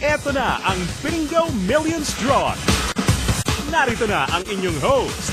Eto na ang Bingo Millions Draw. Narito na ang inyong host.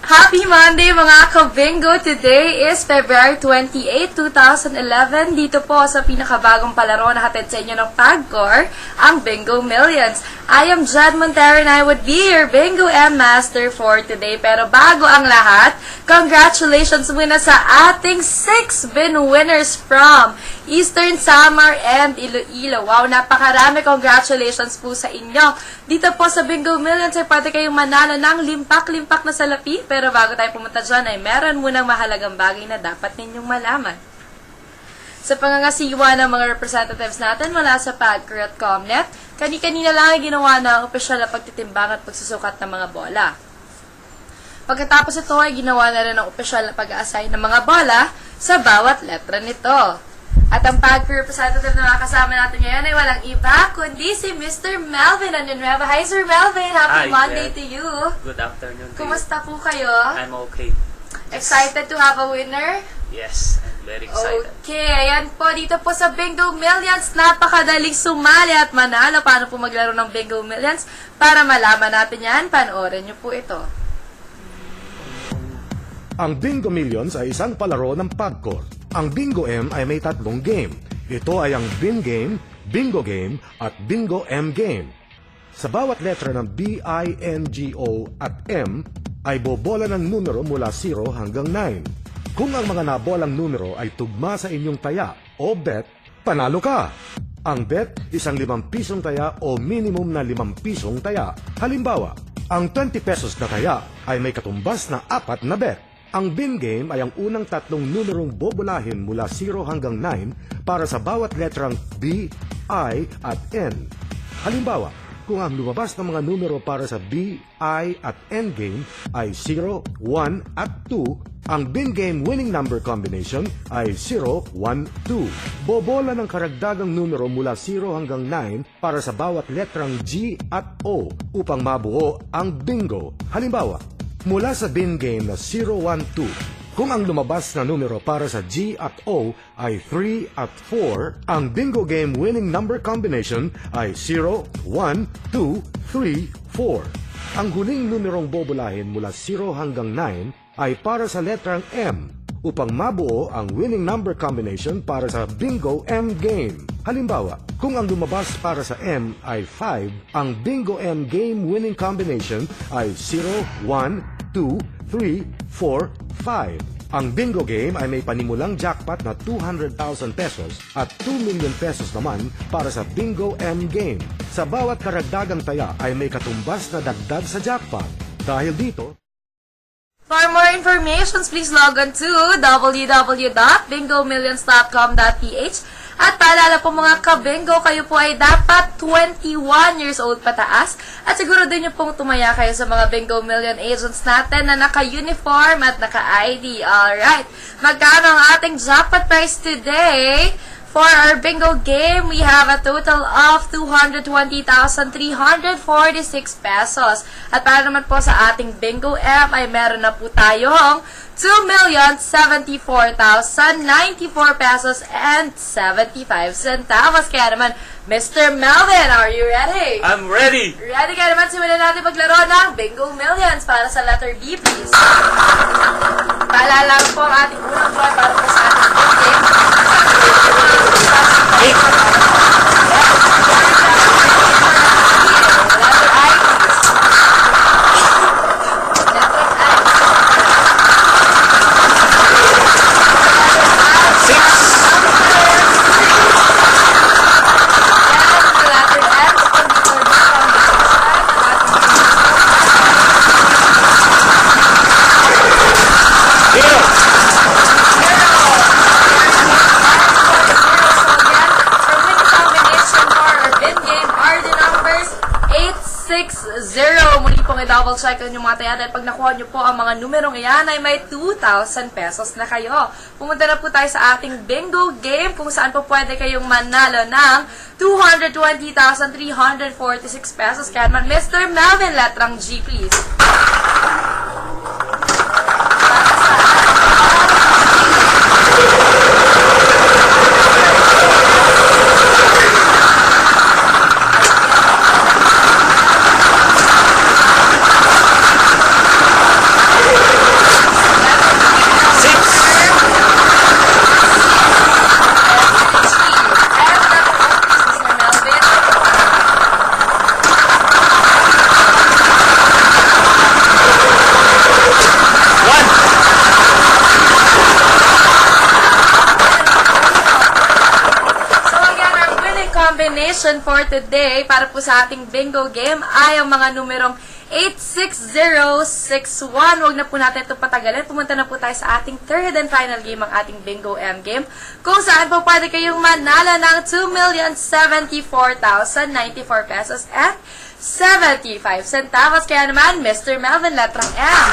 Happy Monday mga ka-bingo! Today is February 28, 2011. Dito po sa pinakabagong palaro na hatid sa inyo ng PAGCOR, ang Bingo Millions. I am Jed Montero and I would be your Bingo M Master for today. Pero bago ang lahat, congratulations muna sa ating 6 bin winners from Eastern Samar and Iloilo. Wow, napakarami congratulations po sa inyo. Dito po sa Bingo Millions ay pwede kayong manalo ng limpak-limpak na salapi. Pero bago tayo pumunta dyan ay meron munang mahalagang bagay na dapat ninyong malaman. Sa pangangasiwa ng mga representatives natin mula sa PAGCOR at COMNET, kani-kanina lang ay ginawa na ang opisyal na pagtitimbang at pagsusukat ng mga bola. Pagkatapos ito ay ginawa na rin ang opisyal na pag-a-assign ng mga bola sa bawat letra nito. At ang PAGCOR representative na makasama natin ngayon ay walang iba, kundi si Mr. Melvin Anunueva. Hi, Sir Melvin! Happy Monday to you! Good afternoon to Kumusta po kayo? I'm okay. Excited to have a winner? Yes, I'm very excited. Okay, ayan po. Dito po sa Bingo Millions, napakadaling sumali at manalo. Paano po maglaro ng Bingo Millions? Para malaman natin yan, panoorin niyo po ito. Ang Bingo Millions ay isang palaro ng PAGCOR. Ang Bingo M ay may 3 game. Ito ay ang Bin Game, Bingo Game, at Bingo M Game. Sa bawat letra ng B, I, N, G, O, at M, ay bobola ng numero mula 0 hanggang 9. Kung ang mga nabolang numero ay tugma sa inyong taya o bet, panalo ka! Ang bet, isang 5 pisong taya o minimum na 5 pisong taya. Halimbawa, ang 20 pesos na taya ay may katumbas na 4 na bet. Ang Bin Game ay ang unang 3 numerong bobolahin mula 0 hanggang 9 para sa bawat letrang B, I, at N. Halimbawa, kung ang lumabas na mga numero para sa B, I, at N game ay 0, 1, at 2, ang Bin Game winning number combination ay 0, 1, 2. Bobola ng karagdagang numero mula 0 hanggang 9 para sa bawat letrang G at O upang mabuo ang bingo. Halimbawa, mula sa Bin Game na 0, 1, 2, kung ang lumabas na numero para sa G at O ay 3 at 4, ang Bingo Game winning number combination ay 0, 1, 2, 3, 4. Ang huling numerong bobolahin mula 0 hanggang 9 ay para sa letrang M upang mabuo ang winning number combination para sa Bingo M Game. Halimbawa, kung ang lumabas para sa M ay 5, ang Bingo M Game winning combination ay 0, 1, 2, 3, 4, 5. Ang Bingo Game ay may panimulang jackpot na 200,000 pesos at 2 million pesos naman para sa Bingo M Game. Sa bawat karagdagang taya ay may katumbas na dagdag sa jackpot. Dahil dito, For more information, please log on to www.bingomillions.com.ph. At paalala po mga ka-bingo, kayo po ay dapat 21 years old pataas. At siguro din nyo pong tumaya kayo sa mga Bingo Million agents natin na naka-uniform at naka-ID. Alright, magkano ang ating jackpot prize today? For our bingo game, we have a total of 220,346 pesos. At para naman po sa ating bingo app ay meron na po tayong 2,074,094 pesos and 75 centavos. Kaya naman, Mr. Melvin, are you ready? I'm ready! Ready ka naman, simulan natin maglaro ng Bingo Millions para sa letter B, please. Paalala po ang ating unang draw para po sa ating bingo game. Muli pong i-double check ang inyong mga taya dahil pag nakuha nyo po ang mga numerong iyan ay may 2,000 pesos na kayo. Pumunta na po tayo sa ating bingo game kung saan po pwede kayong manalo ng 220,346 pesos. Kaya naman, Mr. Melvin, letrang G please. Para sa combination for today para po sa ating bingo game ay ang mga numerong 86061. Huwag na po natin ito patagalin. Pumunta na po tayo sa ating third and final game, ang ating Bingo M game, kung saan po pwede kayong manalo ng 2,074,094 pesos at 75 centavos. Kaya naman, Mr. Melvin, letrang M.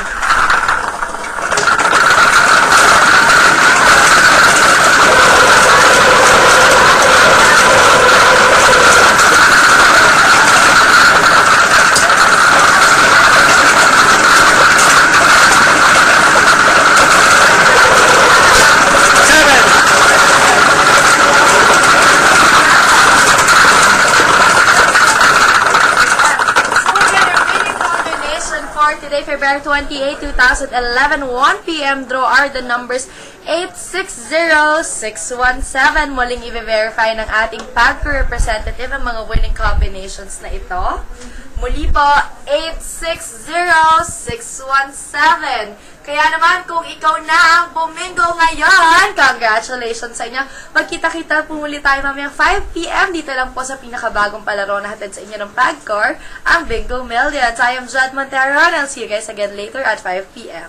Today, February 28, 2011, 1 p.m. Draw are the numbers 860617. Muling i-verify ng ating PAGCO representative ang mga winning combinations na ito. Muli po, 860617. Kaya naman, kung ikaw na ang bumingo ngayon, congratulations sa inyo. Magkita-kita po muli tayo mamayang 5 p.m. Dito lang po sa pinakabagong palaro na hatid sa inyo ng PAGCOR, ang Bingo Millions. I am Jad Montero, and I'll see you guys again later at 5 p.m.